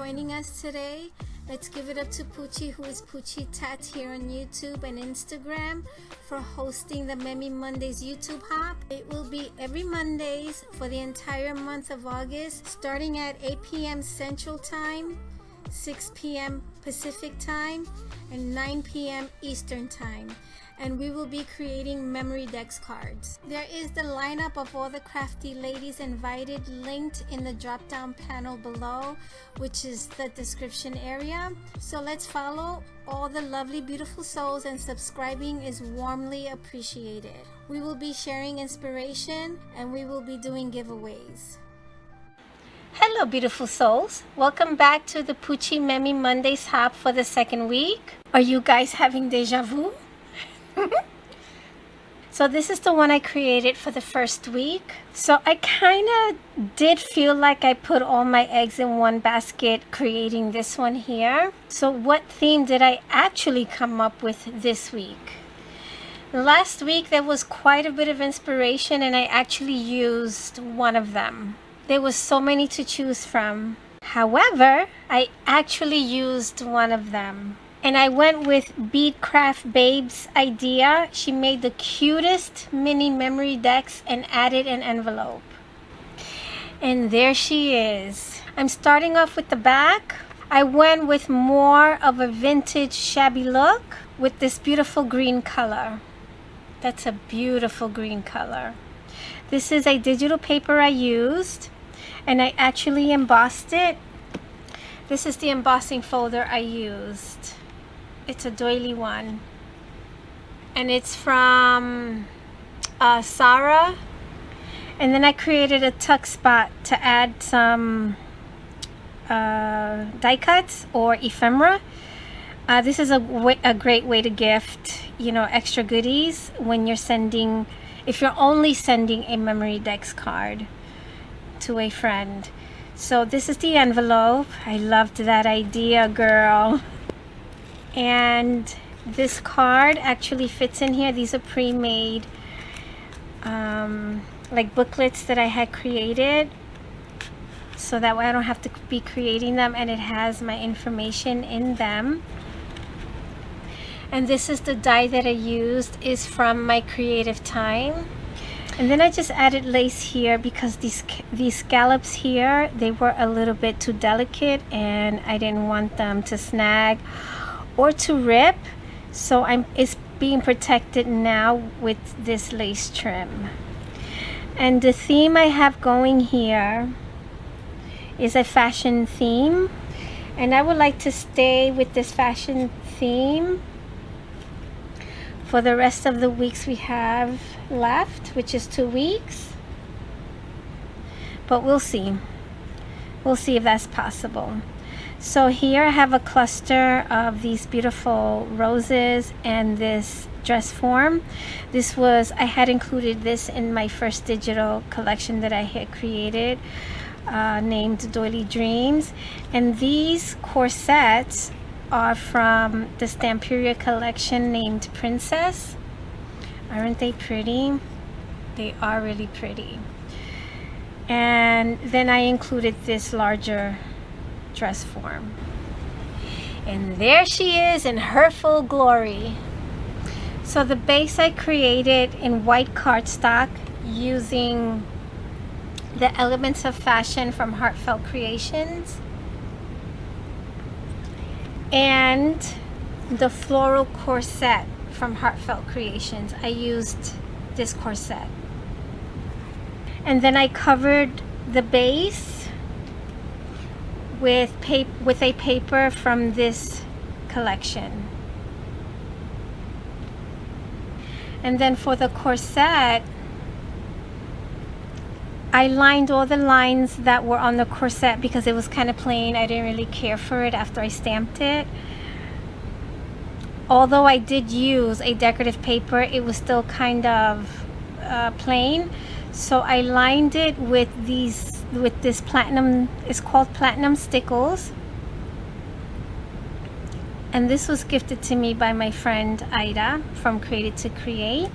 joining us today. Let's give it up to Puchy, who is Puchy Tats here on YouTube and Instagram, for hosting the Memy Mondays YouTube Hop. It will be every Mondays for the entire month of August, starting at 8 p.m. Central Time, 6 p.m. Pacific Time, and 9 p.m. Eastern Time. And we will be creating Memorydex cards. There is the lineup of all the crafty ladies invited linked in the drop down panel below, which is the description area. So let's follow all the lovely beautiful souls, and subscribing is warmly appreciated. We will be sharing inspiration and we will be doing giveaways. Hello beautiful souls, welcome back to the Puchy Memy Mondays Hop for the second week. Are you guys having deja vu? So this is the one I created for the first week. So I kind of did feel like I put all my eggs in one basket creating this one here. So what theme did I actually come up with this week? Last week there was quite a bit of inspiration and I actually used one of them. There was so many to choose from. However, I actually used one of them. And I went with Beadcraft Babe's idea. She made the cutest mini Memorydex and added an envelope. And there she is. I'm starting off with the back. I went with more of a vintage shabby look with this beautiful green color. That's a beautiful green color. This is a digital paper I used, and I actually embossed it. This is the embossing folder I used. It's a doily one, and it's from Sarah. And then I created a tuck spot to add some die cuts or ephemera. This is a great way to gift, you know, extra goodies when you're sending, if you're only sending a Memorydex card to a friend. So this is the envelope. I loved that idea, girl. And this card actually fits in here. These are pre-made like booklets that I had created, so that way I don't have to be creating them, and it has my information in them. And this is the die that I used, is from my creative time. And then I just added lace here because these scallops here, they were a little bit too delicate and I didn't want them to snag or to rip, so it's being protected now with this lace trim. And the theme I have going here is a fashion theme, and I would like to stay with this fashion theme for the rest of the weeks we have left, which is 2 weeks, but we'll see if that's possible. So here I have a cluster of these beautiful roses and this dress form. I had included this in my first digital collection that I had created, named Doily Dreams. And these corsets are from the Stamperia collection named Princess. Aren't they pretty? They are really pretty. And then I included this larger dress form, and there she is in her full glory. So the base I created in white cardstock using the elements of fashion from Heartfelt Creations, and the floral corset from Heartfelt Creations. I used this corset, and then I covered the base with a paper from this collection. And then for the corset, I lined all the lines that were on the corset because it was kind of plain. I didn't really care for it after I stamped it. Although I did use a decorative paper, it was still kind of plain. So I lined it with this platinum, it's called Platinum Stickles, and this was gifted to me by my friend Ida from Created to Create.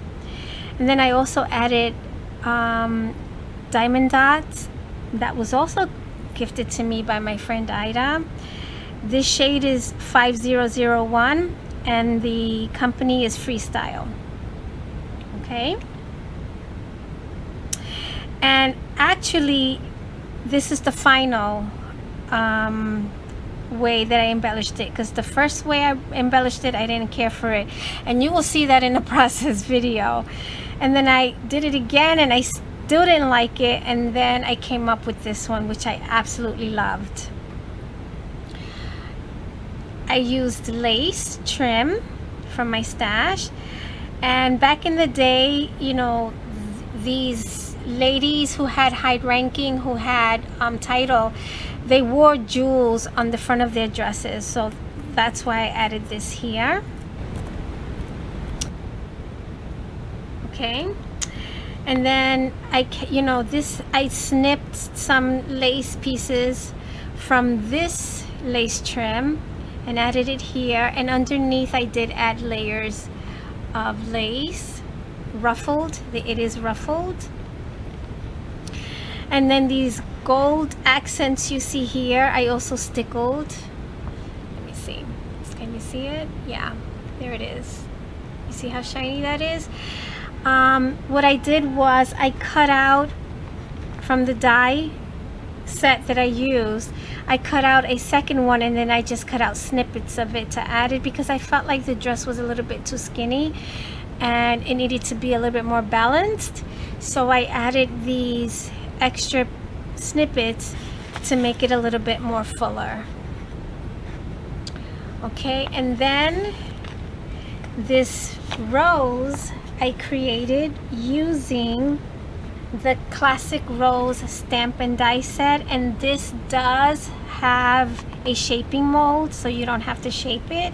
And then I also added diamond dots that was also gifted to me by my friend Ida. This shade is 5001 and the company is Freestyle. Okay, and actually this is the final way that I embellished it, because the first way I embellished it I didn't care for it, and you will see that in the process video. And then I did it again and I still didn't like it, and then I came up with this one, which I absolutely loved. I used lace trim from my stash, and back in the day, you know, these ladies who had high ranking, who had title, they wore jewels on the front of their dresses, so that's why I added this here. Okay, and then I snipped some lace pieces from this lace trim and added it here, and underneath I did add layers of lace, ruffled. It is ruffled. And then these gold accents you see here, I also stickled. Let me see, can you see it? Yeah, there it is. You see how shiny that is? What I did was I cut out from the die set that I used, I cut out a second one, and then I just cut out snippets of it to add it, because I felt like the dress was a little bit too skinny and it needed to be a little bit more balanced. So I added these extra snippets to make it a little bit more fuller. Okay, and then this rose I created using the classic rose stamp and die set, and this does have a shaping mold, so you don't have to shape it,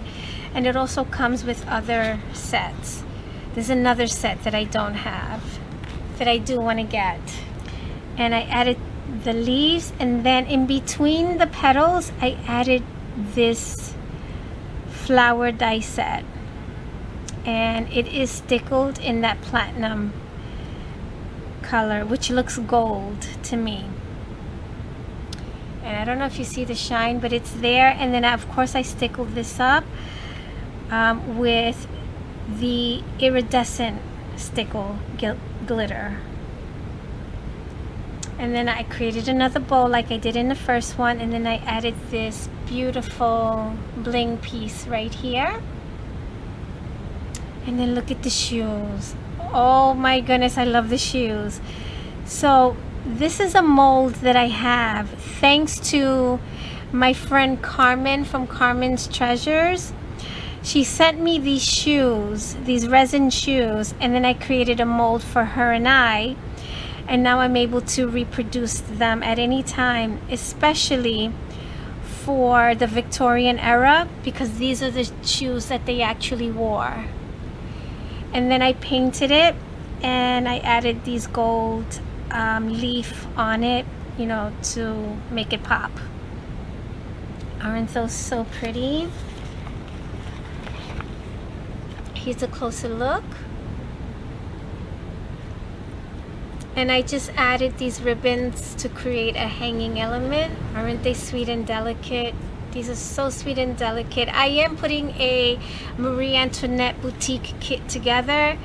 and it also comes with other sets. There's another set that I don't have that I do want to get, and I added the leaves, and then in between the petals I added this flower die set, and it is stickled in that platinum color, which looks gold to me. And I don't know if you see the shine, but it's there. And then of course I stickled this up with the iridescent stickle glitter. And then I created another bow like I did in the first one, and then I added this beautiful bling piece right here. And then look at the shoes. Oh my goodness, I love the shoes. So this is a mold that I have thanks to my friend Carmen from Carmen's Treasures. She sent me these shoes, these resin shoes, and then I created a mold for her and I, and now I'm able to reproduce them at any time, especially for the Victorian era, because these are the shoes that they actually wore. And then I painted it, and I added these gold leaf on it, you know, to make it pop. Aren't those so pretty? Here's a closer look. And I just added these ribbons to create a hanging element. Aren't they sweet and delicate? These are so sweet and delicate. I am putting a Marie Antoinette boutique kit together,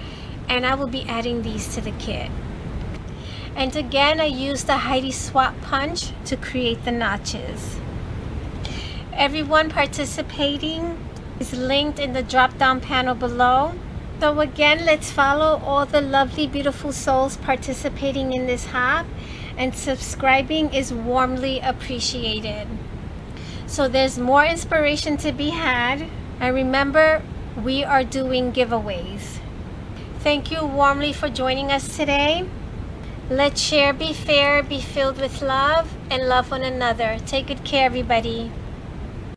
and I will be adding these to the kit. And again, I used the Heidi Swap punch to create the notches. Everyone participating is linked in the drop down panel below. So again, let's follow all the lovely, beautiful souls participating in this hop, and subscribing is warmly appreciated. So there's more inspiration to be had, and remember, we are doing giveaways. Thank you warmly for joining us today. Let's share, be fair, be filled with love, and love one another. Take good care, everybody.